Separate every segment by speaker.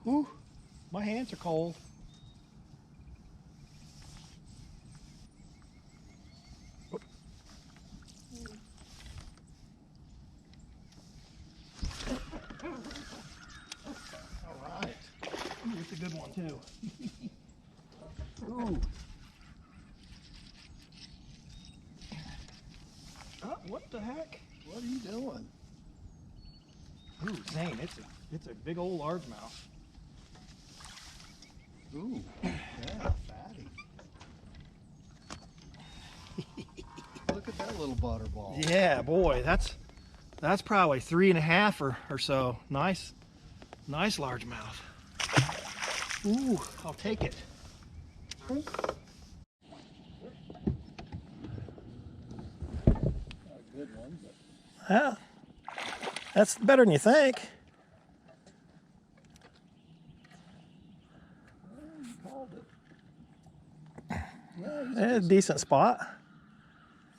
Speaker 1: Ooh, my hands are cold. All right. Ooh, it's a good one too. Ooh. Oh, what the heck?
Speaker 2: What are you doing?
Speaker 1: Ooh, Zane, it's a big old largemouth.
Speaker 2: Ooh, yeah, fatty. Look at that little butterball.
Speaker 1: Yeah, boy, that's probably 3.5 or so. Nice largemouth. Ooh, I'll take it.
Speaker 2: Not a good one, but
Speaker 1: Yeah, that's better than you think.
Speaker 2: called it.
Speaker 1: Yeah, decent spot.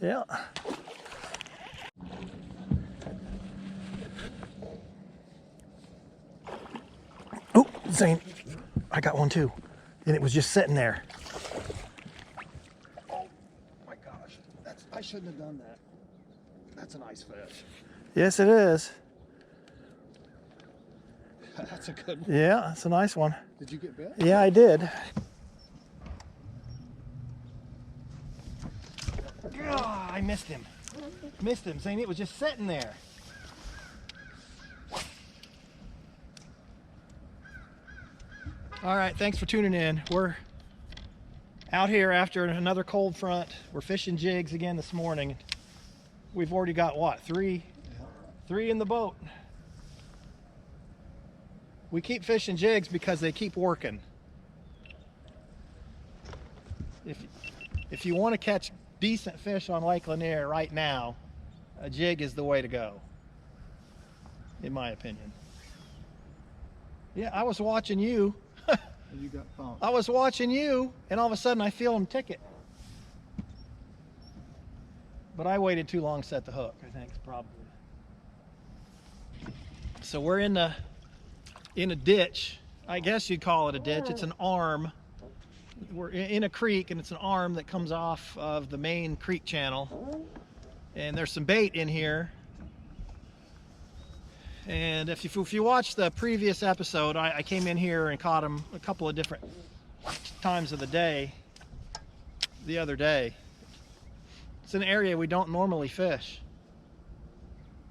Speaker 1: Yeah. Oh, Zane, I got one too. And it was just sitting there.
Speaker 2: Oh my gosh, I shouldn't have done that. That's a nice fish.
Speaker 1: Yes, it is.
Speaker 2: That's a good one.
Speaker 1: Yeah, it's a nice one.
Speaker 2: Did you get bit?
Speaker 1: Yeah, I did. Ah, I missed him. Missed him, Zane. It was just sitting there. All right, thanks for tuning in. We're out here after another cold front. We're fishing jigs again this morning. We've already got what, three in the boat. We keep fishing jigs because they keep working. If you want to catch decent fish on Lake Lanier right now, a jig is the way to go, in my opinion. Yeah, I was watching you.
Speaker 2: You got thumped.
Speaker 1: I was watching you, and all of a sudden I feel him ticket. But I waited too long to set the hook, I think, probably. So we're in a ditch. I guess you'd call it a ditch. It's an arm. We're in a creek, and it's an arm that comes off of the main creek channel. And there's some bait in here. And if you watch the previous episode, I came in here and caught them a couple of different times of the day the other day. It's an area we don't normally fish.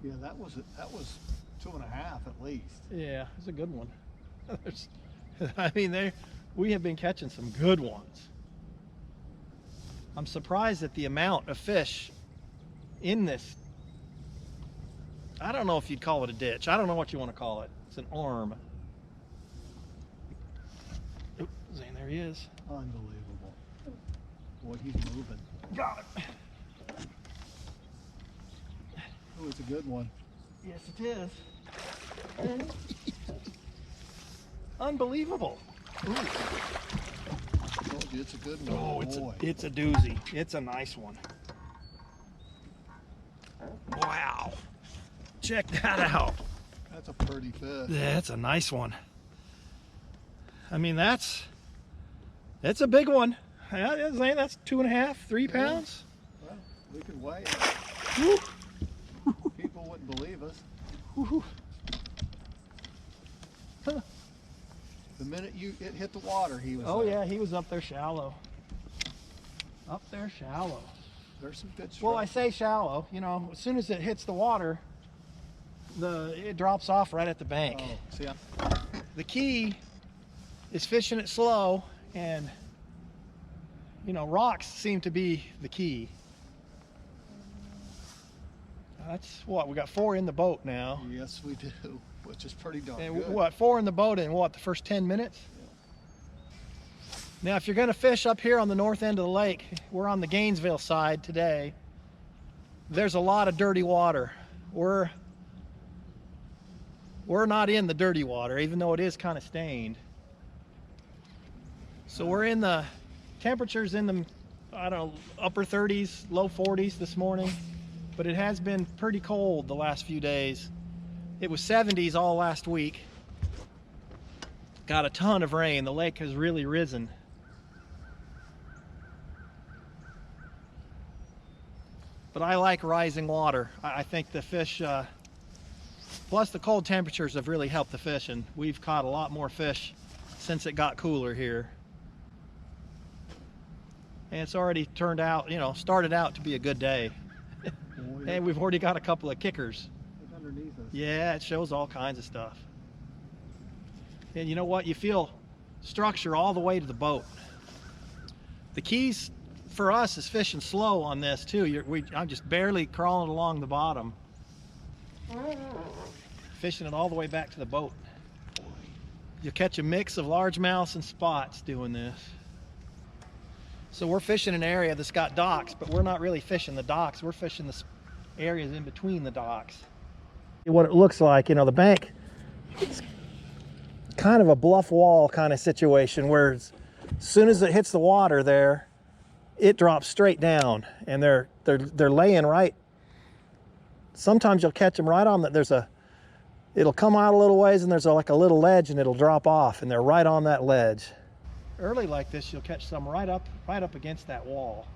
Speaker 2: Yeah, that was 2.5 at least.
Speaker 1: Yeah, it's a good one. I mean, we have been catching some good ones. I'm surprised at the amount of fish in this. I don't know if you'd call it a ditch. I don't know what you want to call it. It's an arm. Oop, Zane, there he is.
Speaker 2: Unbelievable. Boy, he's moving.
Speaker 1: Got it.
Speaker 2: Oh, it's a good one.
Speaker 1: Yes, it is. Unbelievable. Ooh.
Speaker 2: I told you, it's a good one.
Speaker 1: Oh,
Speaker 2: boy.
Speaker 1: it's a doozy. It's a nice one. Wow. Check that out.
Speaker 2: That's a pretty fish.
Speaker 1: That's a nice one. I mean, that's a big one. Yeah, Zane, that's 2.5, 3 pounds.
Speaker 2: Well, we could weigh it.
Speaker 1: Woo.
Speaker 2: People wouldn't believe us.
Speaker 1: Woo. Huh.
Speaker 2: The minute it hit the water, he was
Speaker 1: Oh
Speaker 2: there.
Speaker 1: yeah, he was up there shallow. Up there shallow.
Speaker 2: There's some good
Speaker 1: Well, I
Speaker 2: structure.
Speaker 1: say shallow, you know, as soon as it hits the water, it drops off right at the bank.
Speaker 2: Oh, see,
Speaker 1: The key is fishing it slow, and you know, rocks seem to be the key. That's what, we got 4 in the boat now.
Speaker 2: yes, we do, which is pretty darn
Speaker 1: And
Speaker 2: good.
Speaker 1: what, 4 in the boat in what, the first 10 minutes? Now, if you're going to fish up here on the north end of the lake, we're on the Gainesville side today. There's a lot of dirty water. We're not in the dirty water, even though it is kind of stained. So we're in the temperatures in the, I don't know, upper 30s, low 40s this morning, but it has been pretty cold the last few days. It was 70s all last week. got a ton of rain. The lake has really risen. But I like rising water. I think the fish, plus the cold temperatures have really helped the fish, and we've caught a lot more fish since it got cooler here. And it's already turned out, you know, started out to be a good day. And we've already got a couple of kickers.
Speaker 2: It's underneath us.
Speaker 1: Yeah, it shows all kinds of stuff. And you know what? You feel structure all the way to the boat. The keys for us is fishing slow on this too. I'm just barely crawling along the bottom, fishing it all the way back to the boat. You'll catch a mix of largemouths and spots doing this. So we're fishing an area that's got docks, but we're not really fishing the docks. We're fishing the areas in between the docks. What it looks like, you know, the bank, it's kind of a bluff wall kind of situation where as soon as it hits the water there, it drops straight down, and they're laying right. Sometimes you'll catch them right on that. It'll come out a little ways, and there's like a little ledge, and it'll drop off, and they're right on that ledge. Early like this, you'll catch some right up against that wall.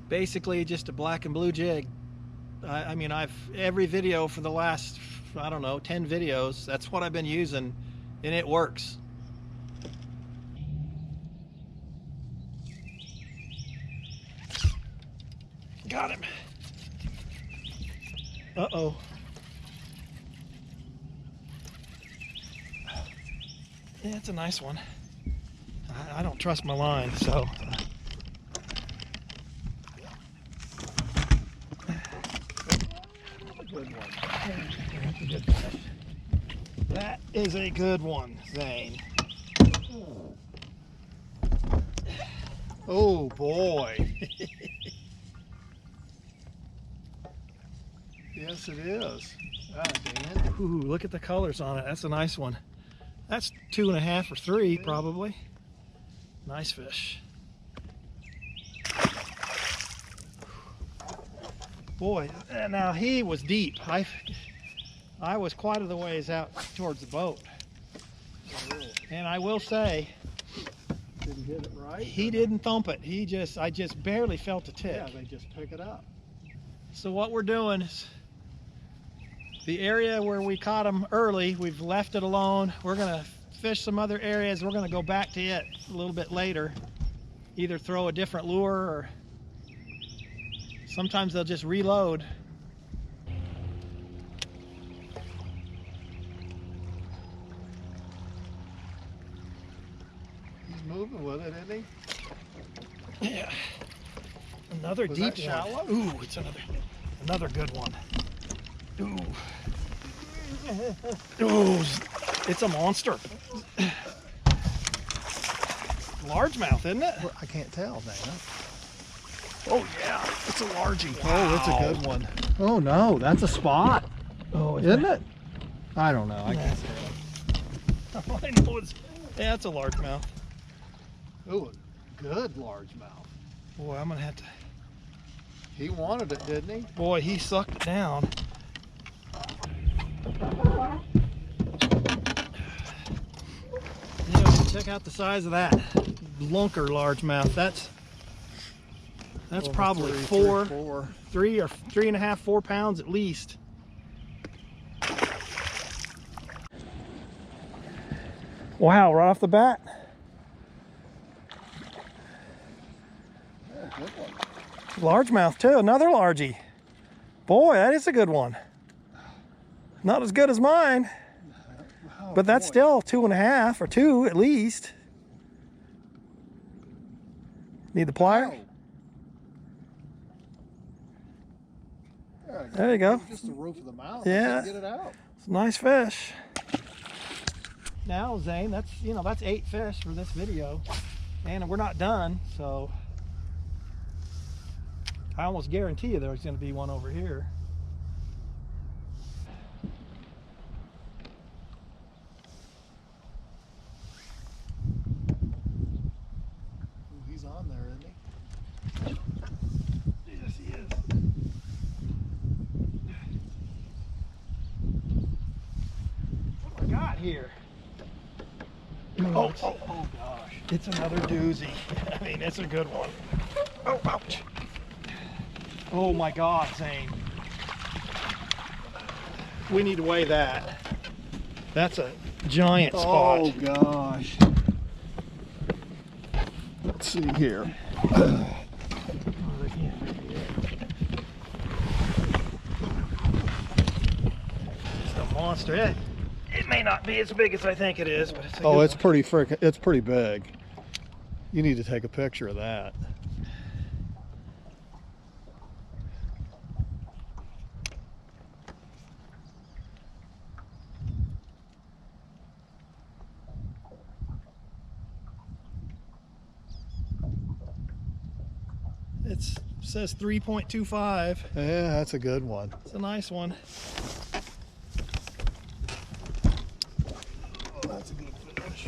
Speaker 1: Basically just a black and blue jig. I mean, every video for the last, I don't know, 10 videos, that's what I've been using, and it works. Got him. Uh-oh. Yeah, it's a nice one. I don't trust my line, so. Good one. That's a good fish. That is a good one, Zane. Oh boy. Yes, it is. Ah, dang it. Ooh, look at the colors on it. That's a nice one. That's 2.5 or 3 probably. Nice fish. Boy, now he was deep. I was quite a the ways out towards the boat. And I will say,
Speaker 2: Didn't hit it right?
Speaker 1: he didn't thump it. I just barely felt a tick.
Speaker 2: Yeah, they just pick it up.
Speaker 1: So what we're doing is, the area where we caught them early, we've left it alone. We're gonna fish some other areas. We're gonna go back to it a little bit later. Either throw a different lure, or sometimes they'll just reload.
Speaker 2: He's moving with it, isn't he?
Speaker 1: Yeah. Another
Speaker 2: Was
Speaker 1: deep
Speaker 2: that shallow?
Speaker 1: one. Ooh, it's another good one. Ooh. Ooh, it's a monster. Largemouth, isn't it?
Speaker 2: Well, I can't tell, Dana.
Speaker 1: Oh yeah, it's a largie.
Speaker 2: Oh, it's a good one. Oh no, that's a spot.
Speaker 1: Oh,
Speaker 2: Isn't it? I don't know. I can't tell.
Speaker 1: All I know is, yeah, it's a largemouth.
Speaker 2: Oh, a good largemouth.
Speaker 1: Boy, I'm gonna have to.
Speaker 2: He wanted it, didn't he?
Speaker 1: Boy, he sucked it down. Yeah, check out the size of that lunker largemouth. That's
Speaker 2: Over
Speaker 1: probably
Speaker 2: three,
Speaker 1: 3 or 3.5, 4 pounds at least. Wow, right off the bat.
Speaker 2: Yeah, good one.
Speaker 1: Largemouth too, another largie. Boy, that is a good one. Not as good as mine,
Speaker 2: Oh,
Speaker 1: but that's
Speaker 2: boy.
Speaker 1: still 2.5 or 2 at least. Need the pliers?
Speaker 2: Wow. Yeah,
Speaker 1: There you go.
Speaker 2: Just the roof of the mouth.
Speaker 1: Yeah.
Speaker 2: Get it out.
Speaker 1: It's a nice fish. Now, Zane, that's 8 fish for this video, and we're not done. So I almost guarantee you there's going to be one over here.
Speaker 2: Ooh, he's on there, isn't he?
Speaker 1: Yes, he is. here. Oh gosh. It's another doozy. I mean, it's a good one. Oh, ouch. Oh my God, Zane. We need to weigh that. That's a giant spot.
Speaker 2: Oh gosh. Let's see here.
Speaker 1: It's a monster. It may not be as big as I think it is, but it's a
Speaker 2: Oh,
Speaker 1: good
Speaker 2: it's pretty big. You need to take a picture of that.
Speaker 1: It says 3.25.
Speaker 2: Yeah, that's a good one.
Speaker 1: It's a nice one.
Speaker 2: Oh, that's a good fish.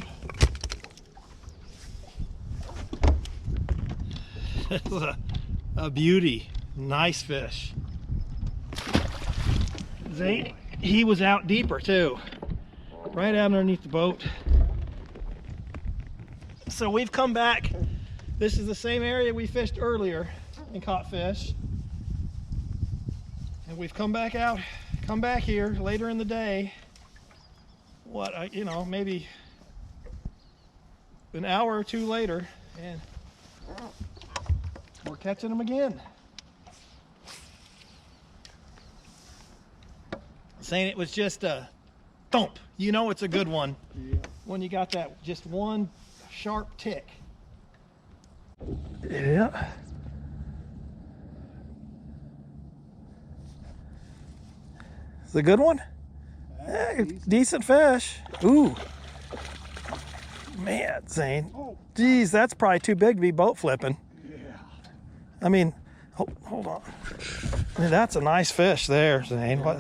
Speaker 1: It's a beauty. Nice fish. Zane, he was out deeper too. Right out underneath the boat. So we've come back. This is the same area we fished earlier and caught fish. And we've come back out, come back here later in the day. What, you know, maybe an hour or two later, and we're catching them again. Saying it was just a thump. You know it's a good one.
Speaker 2: Yeah.
Speaker 1: When you got that just one sharp tick. Yeah. It's a good one? Yeah, decent fish. Ooh. Man, Zane.
Speaker 2: Oh.
Speaker 1: Geez, that's probably too big to be boat flipping.
Speaker 2: Yeah.
Speaker 1: I mean, hold on. I mean, that's a nice fish there, Zane.
Speaker 2: Yeah.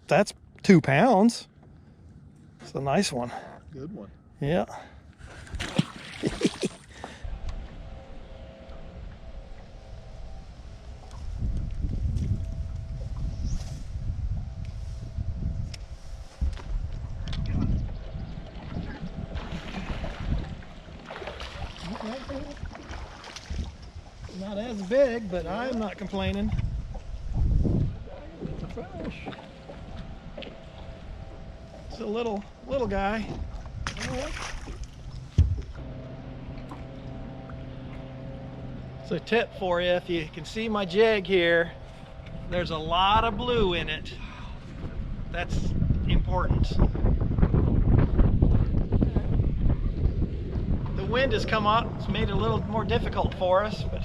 Speaker 1: That's 2 pounds. It's a nice one.
Speaker 2: Good one.
Speaker 1: Yeah. Not as big, but I'm not complaining. It's a fish. It's a little guy. It's a tip for you. If you can see my jig here, there's a lot of blue in it. That's important. The wind has come up. It's made it a little more difficult for us, but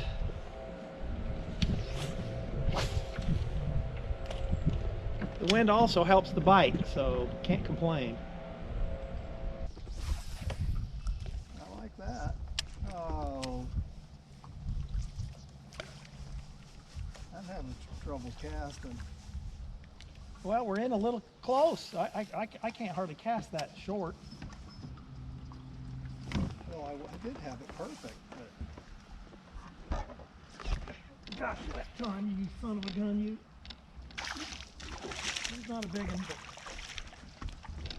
Speaker 1: the wind also helps the bite, so can't complain.
Speaker 2: I like that. Oh. I'm having trouble casting.
Speaker 1: Well, we're in a little close. I can't hardly cast that short.
Speaker 2: Well, I did have it perfect, but
Speaker 1: Gosh, that time, you son of a gun, you. He's not a big one,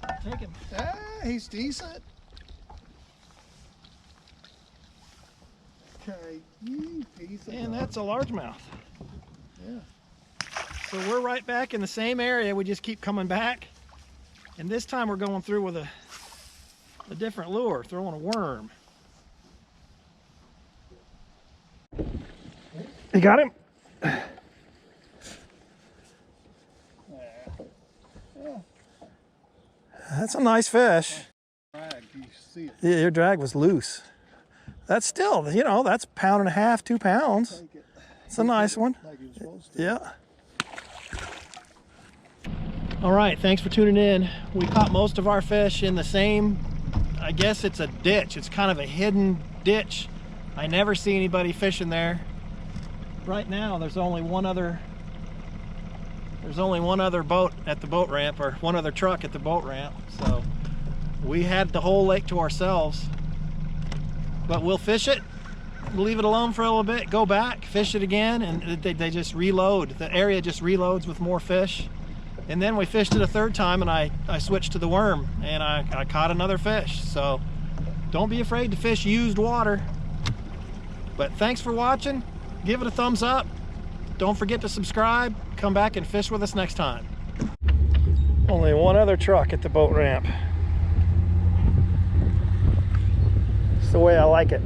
Speaker 1: but I'll take him.
Speaker 2: he's decent. Okay, you piece of
Speaker 1: And
Speaker 2: dog.
Speaker 1: that's a largemouth.
Speaker 2: Yeah.
Speaker 1: So we're right back in the same area. We just keep coming back. And this time we're going through with a different lure, throwing a worm. You got him?
Speaker 2: Yeah.
Speaker 1: That's a nice fish.
Speaker 2: Drag, you see it.
Speaker 1: Yeah, your drag was loose. That's still, you know, that's 1.5 pounds, 2 pounds.
Speaker 2: Take it.
Speaker 1: It's a nice one.
Speaker 2: Like you're supposed to.
Speaker 1: Yeah. All right, thanks for tuning in. We caught most of our fish in the same, I guess it's a ditch. It's kind of a hidden ditch. I never see anybody fishing there. Right now, there's only one other boat at the boat ramp, or one other truck at the boat ramp. So we had the whole lake to ourselves. But we'll fish it, leave it alone for a little bit, go back, fish it again, and they just reload. The area just reloads with more fish. And then we fished it a third time, and I switched to the worm, and I caught another fish. So don't be afraid to fish used water. But thanks for watching. Give it a thumbs up. Don't forget to subscribe. Come back and fish with us next time. Only one other truck at the boat ramp. It's the way I like it.